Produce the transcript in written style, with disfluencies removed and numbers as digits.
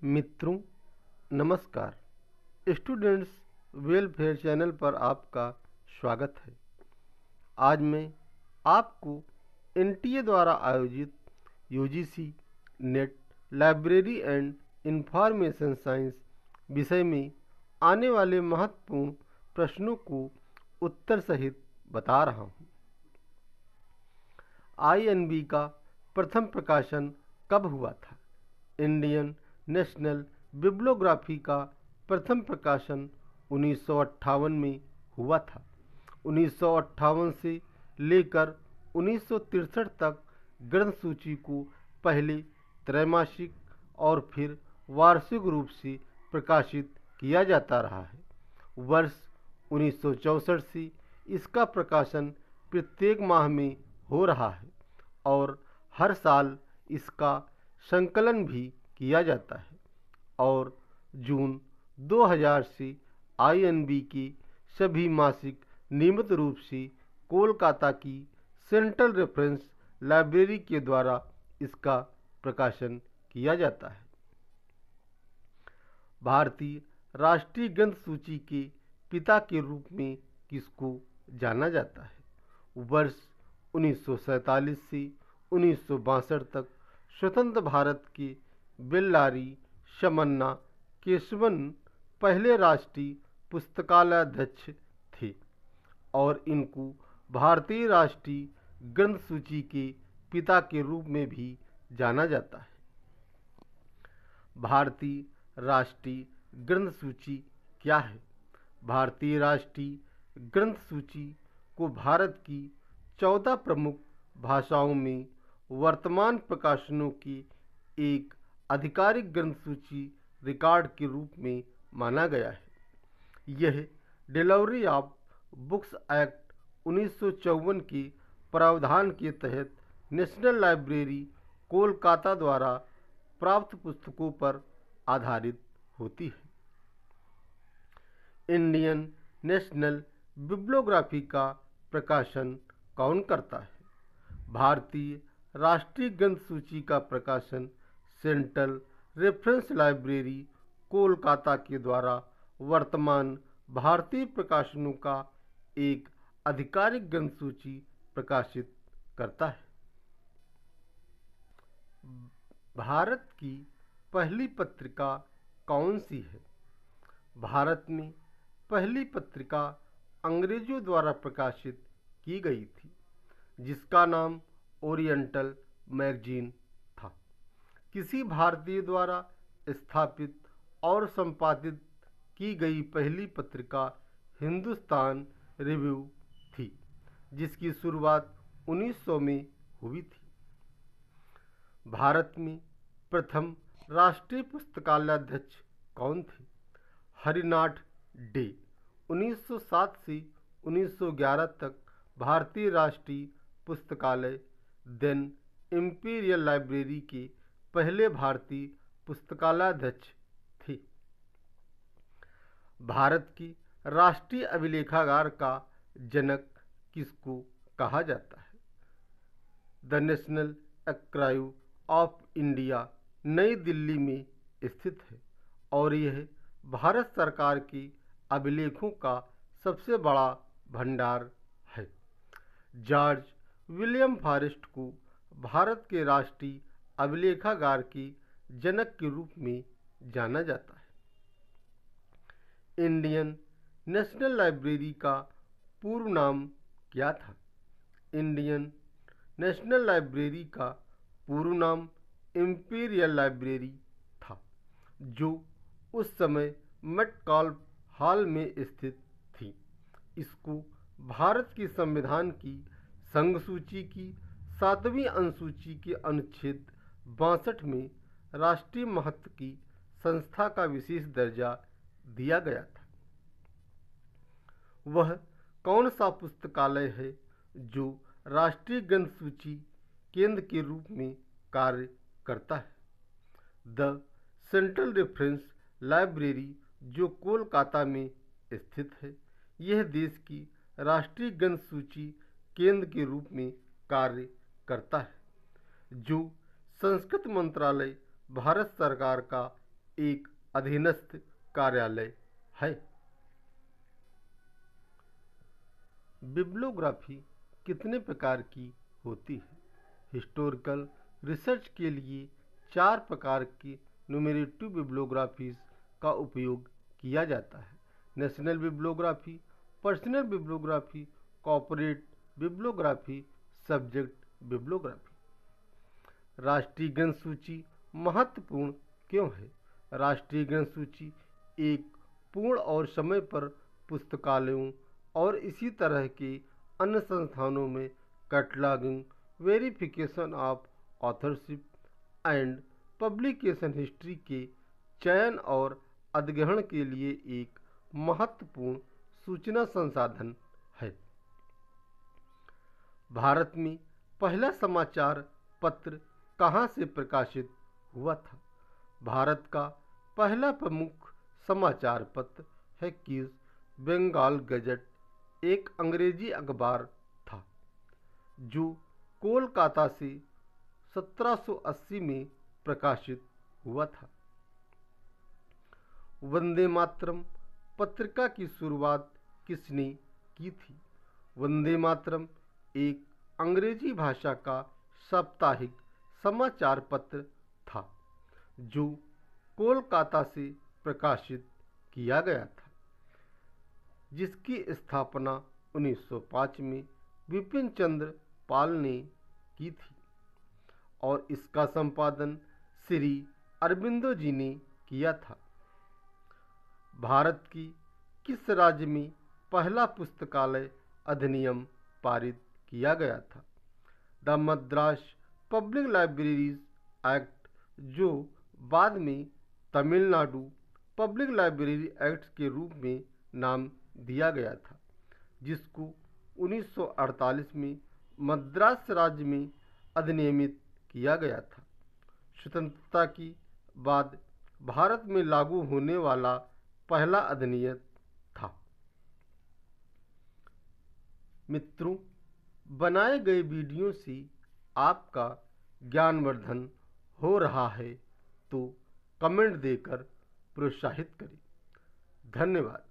मित्रों, नमस्कार। Students welfare channel पर आपका स्वागत है। आज मैं आपको एनटीए द्वारा आयोजित UGC net library and information science विषय में आने वाले महत्वपूर्ण प्रश्नों को उत्तर सहित बता रहा हूँ। आईएनबी का प्रथम प्रकाशन कब हुआ था? इंडियन नेशनल बिब्लियोग्राफी का प्रथम प्रकाशन 1958 में हुआ था। 1958 से लेकर 1963 तक ग्रंथ सूची को पहले त्रैमासिक और फिर वार्षिक रूप से प्रकाशित किया जाता रहा है। वर्ष 1964 से इसका प्रकाशन प्रत्येक माह में हो रहा है और हर साल इसका संकलन भी किया जाता है और जून 2000 से आईएनबी की सभी मासिक नियमित रूप से कोलकाता की सेंट्रल रेफरेंस लाइब्रेरी के द्वारा इसका प्रकाशन किया जाता है। भारतीय राष्ट्रीय ग्रंथ सूची के पिता के रूप में किसको जाना जाता है? वर्ष 1947 से 1962 तक स्वतंत्र भारत के बेल्लारी शमन्ना केशवन पहले राष्ट्रीय पुस्तकालयाध्यक्ष थे और इनको भारतीय राष्ट्रीय ग्रंथ सूची के पिता के रूप में भी जाना जाता है। भारतीय राष्ट्रीय ग्रंथ सूची क्या है? भारतीय राष्ट्रीय ग्रंथ सूची को भारत की 14 प्रमुख भाषाओं में वर्तमान प्रकाशनों की एक आधिकारिक ग्रंथ सूची रिकॉर्ड के रूप में माना गया है। यह डिलीवरी ऑफ बुक्स एक्ट 1954 के प्रावधान के तहत नेशनल लाइब्रेरी कोलकाता द्वारा प्राप्त पुस्तकों पर आधारित होती है। इंडियन नेशनल बिब्लियोग्राफी का प्रकाशन कौन करता है? भारतीय राष्ट्रीय ग्रंथ सूची का प्रकाशन सेंट्रल रेफरेंस लाइब्रेरी कोलकाता के द्वारा वर्तमान भारतीय प्रकाशनों का एक आधिकारिक ग्रंथ सूची प्रकाशित करता है। भारत की पहली पत्रिका कौन सी है? भारत में पहली पत्रिका अंग्रेजों द्वारा प्रकाशित की गई थी जिसका नाम ओरिएंटल मैगजीन था। किसी भारतीय द्वारा स्थापित और संपादित की गई पहली पत्रिका हिंदुस्तान रिव्यू थी जिसकी शुरुआत 1900 में हुई थी। भारत में प्रथम राष्ट्रीय पुस्तकालयाध्यक्ष कौन थे? हरिनाथ डे 1907 से 1911 तक भारतीय राष्ट्रीय पुस्तकालय देन इंपीरियल लाइब्रेरी के पहले भारतीय पुस्तकालयाध्यक्ष थे। भारत की राष्ट्रीय अभिलेखागार का जनक किसको कहा जाता है? The national archive of India नई दिल्ली में स्थित है और यह भारत सरकार के अभिलेखों का सबसे बड़ा भंडार है। जॉर्ज विलियम फॉरेस्ट को भारत के राष्ट्रीय अभिलेखागार के जनक के रूप में जाना जाता है। इंडियन नेशनल लाइब्रेरी का पूर्व नाम क्या था? इंडियन नेशनल लाइब्रेरी का पूर्व नाम इंपीरियल लाइब्रेरी था जो उस समय मेटकाल्फ हॉल में स्थित थी। इसको भारत के संविधान की संघ सूची की 7वीं अनुसूची के अनुच्छेद 62 में राष्ट्रीय महत्व की संस्था का विशेष दर्जा दिया गया था। वह कौन सा पुस्तकालय है जो राष्ट्रीय ग्रंथ सूची केंद्र के रूप में कार्य करता है? द सेंट्रल रेफरेंस लाइब्रेरी जो कोलकाता में स्थित है। यह देश की राष्ट्रीय ग्रंथ सूची केंद्र के रूप में कार्य करता है जो संस्कृत मंत्रालय भारत सरकार का एक अधीनस्थ कार्यालय है। बिब्लियोग्राफी कितने प्रकार की होती है? हिस्टोरिकल रिसर्च के लिए 4 प्रकार की न्यूमरेटिव बिब्लियोग्राफीज का उपयोग किया जाता है। National bibliography, personal bibliography, corporate bibliography, subject bibliography. राष्ट्रीय ग्रंथ सूची महत्वपूर्ण क्यों है? राष्ट्रीय ग्रंथ सूची एक पूर्ण और समय पर पुस्तकालयों और इसी तरह के अन्य संस्थानों में cataloguing, verification of authorship and publication history के चयन और अधिग्रहण के लिए एक महत्वपूर्ण सूचना संसाधन है। भारत में पहला समाचार पत्र कहाँ से प्रकाशित हुआ था? भारत का पहला प्रमुख समाचार पत्र है क्यूज बंगाल गजट, एक अंग्रेजी अखबार था जो कोलकाता से 1780 में प्रकाशित हुआ था। वंदे मातरम पत्रिका की शुरुआत किसने की थी? वंदे मातरम एक अंग्रेजी भाषा का साप्ताहिक समाचार पत्र था जो कोलकाता से प्रकाशित किया गया था, जिसकी स्थापना 1905 में विपिन चंद्र पाल ने की थी और इसका संपादन श्री अरबिंदो जी ने किया था। भारत की किस राज्य में पहला पुस्तकालय अधिनियम पारित किया गया था? The Madras public libraries act, जो बाद में तमिलनाडु पब्लिक लाइब्रेरी एक्ट के रूप में नाम दिया गया था, जिसको 1948 में मद्रास राज्य में अधिनियमित किया गया था। स्वतंत्रता के बाद भारत में लागू होने वाला पहला अधिनियम था। मित्रों, बनाए गए वीडियो से आपका ज्ञानवर्धन हो रहा है तो कमेंट देकर प्रोत्साहित करें। धन्यवाद।